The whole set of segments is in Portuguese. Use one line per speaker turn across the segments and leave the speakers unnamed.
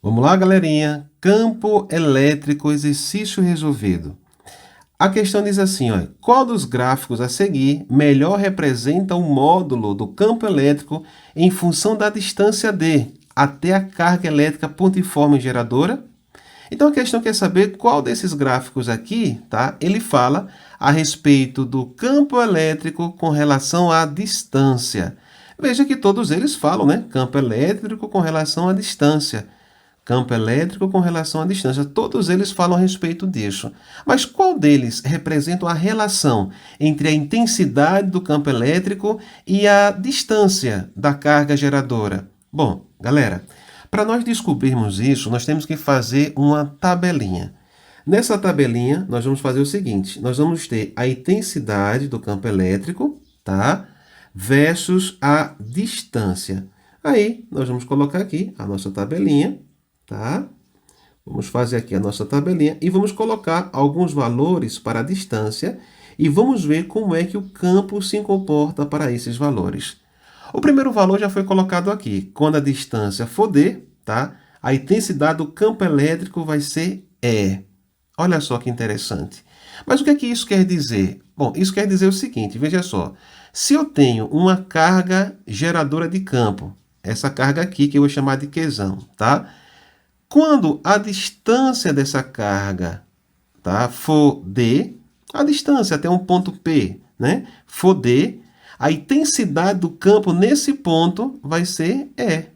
Vamos lá, galerinha. Campo elétrico, exercício resolvido. A questão diz assim, ó, qual dos gráficos a seguir melhor representa o módulo do campo elétrico em função da distância d até a carga elétrica pontiforme geradora? Então a questão quer saber qual desses gráficos aqui, tá? Ele fala a respeito do campo elétrico com relação à distância. Veja que todos eles falam, né? Campo elétrico com relação à distância. Campo elétrico com relação à distância. Todos eles falam a respeito disso. Mas qual deles representa a relação entre a intensidade do campo elétrico e a distância da carga geradora? Bom, galera, para nós descobrirmos isso, nós temos que fazer uma tabelinha. Nessa tabelinha, nós vamos fazer o seguinte. Nós vamos ter a intensidade do campo elétrico, tá? Versus a distância. Aí, nós vamos colocar aqui a nossa tabelinha. Tá? Vamos fazer aqui a nossa tabelinha e vamos colocar alguns valores para a distância e vamos ver como é que o campo se comporta para esses valores. O primeiro valor já foi colocado aqui. Quando a distância for d, tá? A intensidade do campo elétrico vai ser E. Olha só que interessante. Mas o que é que isso quer dizer? Bom, isso quer dizer o seguinte, veja só. Se eu tenho uma carga geradora de campo, essa carga aqui que eu vou chamar de Qzão, tá? Quando a distância dessa carga, tá, for d, a distância até um ponto P, né, for d, a intensidade do campo nesse ponto vai ser E.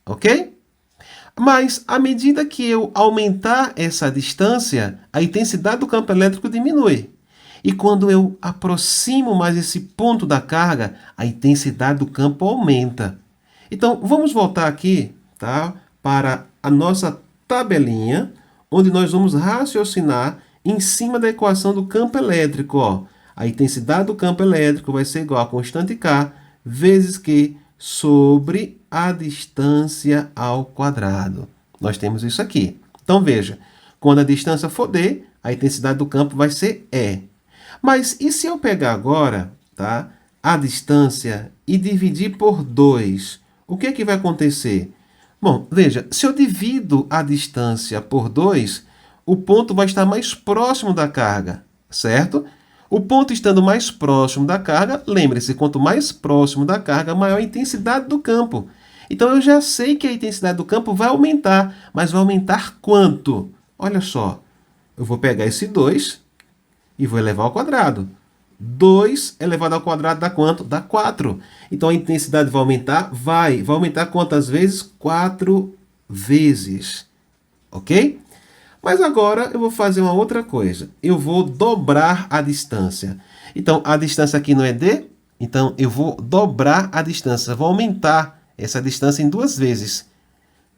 Ok? Mas, à medida que eu aumentar essa distância, a intensidade do campo elétrico diminui. E quando eu aproximo mais esse ponto da carga, a intensidade do campo aumenta. Então, vamos voltar aqui, tá, para a nossa tabelinha, onde nós vamos raciocinar em cima da equação do campo elétrico. Ó. A intensidade do campo elétrico vai ser igual a constante K vezes Q sobre a distância ao quadrado. Nós temos isso aqui. Então, veja, quando a distância for d, a intensidade do campo vai ser E. Mas e se eu pegar agora, tá, a distância e dividir por 2? O que é que vai acontecer? Bom, veja, se eu divido a distância por 2, o ponto vai estar mais próximo da carga, certo? O ponto estando mais próximo da carga, lembre-se, quanto mais próximo da carga, maior a intensidade do campo. Então, eu já sei que a intensidade do campo vai aumentar, mas vai aumentar quanto? Olha só, eu vou pegar esse 2 e vou elevar ao quadrado. 2 elevado ao quadrado dá quanto? Dá 4. Então, a intensidade vai aumentar? Vai. Vai aumentar quantas vezes? 4 vezes. Ok? Mas agora eu vou fazer uma outra coisa. Eu vou dobrar a distância. Então, a distância aqui não é d? Então, eu vou dobrar a distância. Vou aumentar essa distância em 2 vezes.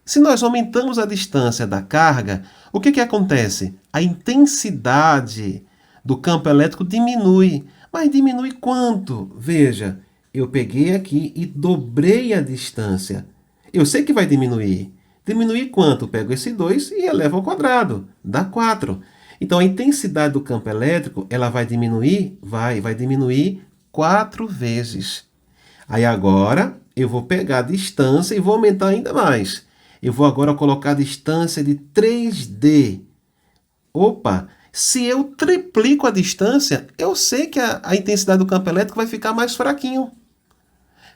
Se nós aumentamos a distância da carga, o que acontece? A intensidade do campo elétrico diminui. Mas diminui quanto? Veja, eu peguei aqui e dobrei a distância. Eu sei que vai diminuir. Diminuir quanto? Eu pego esse 2 e elevo ao quadrado. Dá 4. Então, a intensidade do campo elétrico, ela vai diminuir? Vai diminuir 4 vezes. Aí agora, eu vou pegar a distância e vou aumentar ainda mais. Eu vou agora colocar a distância de 3D. Opa! Se eu triplico a distância, eu sei que a intensidade do campo elétrico vai ficar mais fraquinho.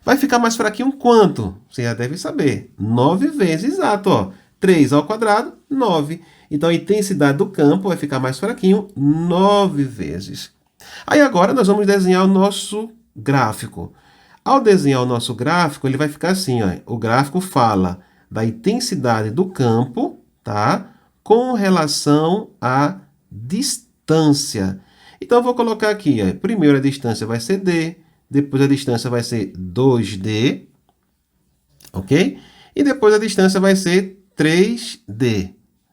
Vai ficar mais fraquinho quanto? Você já deve saber. 9 vezes, exato. Ó. 3 ao quadrado, 9. Então, a intensidade do campo vai ficar mais fraquinho 9 vezes. Aí, agora, nós vamos desenhar o nosso gráfico. Ao desenhar o nosso gráfico, ele vai ficar assim. Ó. O gráfico fala da intensidade do campo, tá? Com relação à distância. Então, eu vou colocar aqui, ó, primeiro a distância vai ser d, depois a distância vai ser 2d, ok? E depois a distância vai ser 3d.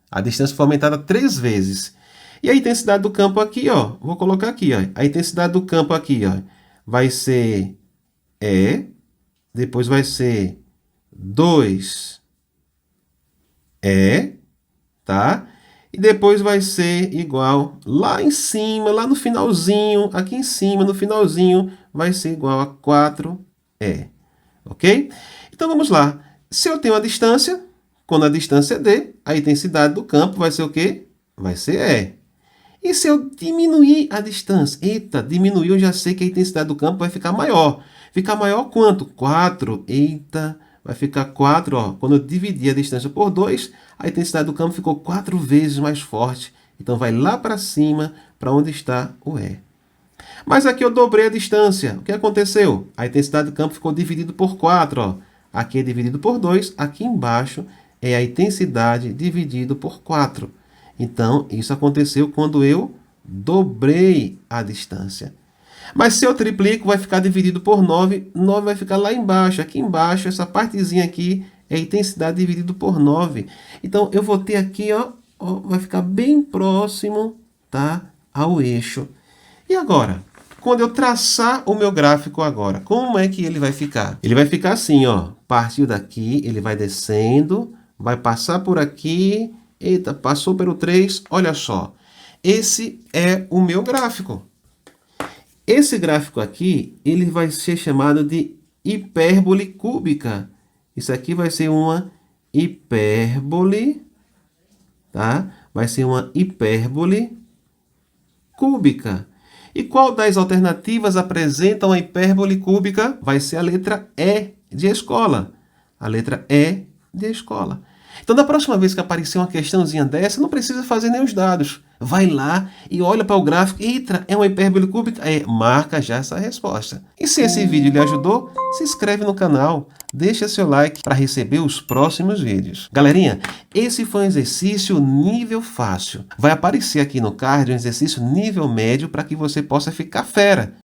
A distância foi aumentada 3 vezes. E a intensidade do campo aqui, ó, vou colocar aqui, ó, a intensidade do campo aqui, ó, vai ser E, depois vai ser 2E, tá? E depois vai ser igual lá em cima, lá no finalzinho, aqui em cima, no finalzinho, vai ser igual a 4E. Ok? Então, vamos lá. Se eu tenho a distância, Quando a distância é D, a intensidade do campo vai ser o quê? Vai ser E. E se eu diminuir a distância? Eita, diminuiu, eu já sei que a intensidade do campo vai ficar maior. Ficar maior quanto? 4. Eita, vai ficar 4, ó. Quando eu dividir a distância por 2, a intensidade do campo ficou 4 vezes mais forte. Então vai lá para cima, para onde está o E. Mas aqui eu dobrei a distância. O que aconteceu? A intensidade do campo ficou dividido por 4, ó. Aqui é dividido por 2, aqui embaixo é a intensidade dividido por 4. Então, isso aconteceu quando eu dobrei a distância. Mas se eu triplico, vai ficar dividido por 9. 9 vai ficar lá embaixo. Aqui embaixo, essa partezinha aqui é a intensidade dividido por 9. Então, eu vou ter aqui, ó, vai ficar bem próximo, tá, ao eixo. E agora? Quando eu traçar o meu gráfico agora, como é que ele vai ficar? Ele vai ficar assim, ó. Partiu daqui, ele vai descendo, vai passar por aqui. Eita, passou pelo 3, olha só. Esse é o meu gráfico. Esse gráfico aqui, ele vai ser chamado de hipérbole cúbica. Isso aqui vai ser uma hipérbole, tá? Vai ser uma hipérbole cúbica. E qual das alternativas apresenta uma hipérbole cúbica? Vai ser a letra E de escola. A letra E de escola. Então, da próxima vez que aparecer uma questãozinha dessa, não precisa fazer nem os dados. Vai lá e olha para o gráfico. Eita, é uma hipérbole cúbica? É, marca já essa resposta. E se esse vídeo lhe ajudou, se inscreve no canal, deixa seu like para receber os próximos vídeos. Galerinha, esse foi um exercício nível fácil. Vai aparecer aqui no card um exercício nível médio para que você possa ficar fera.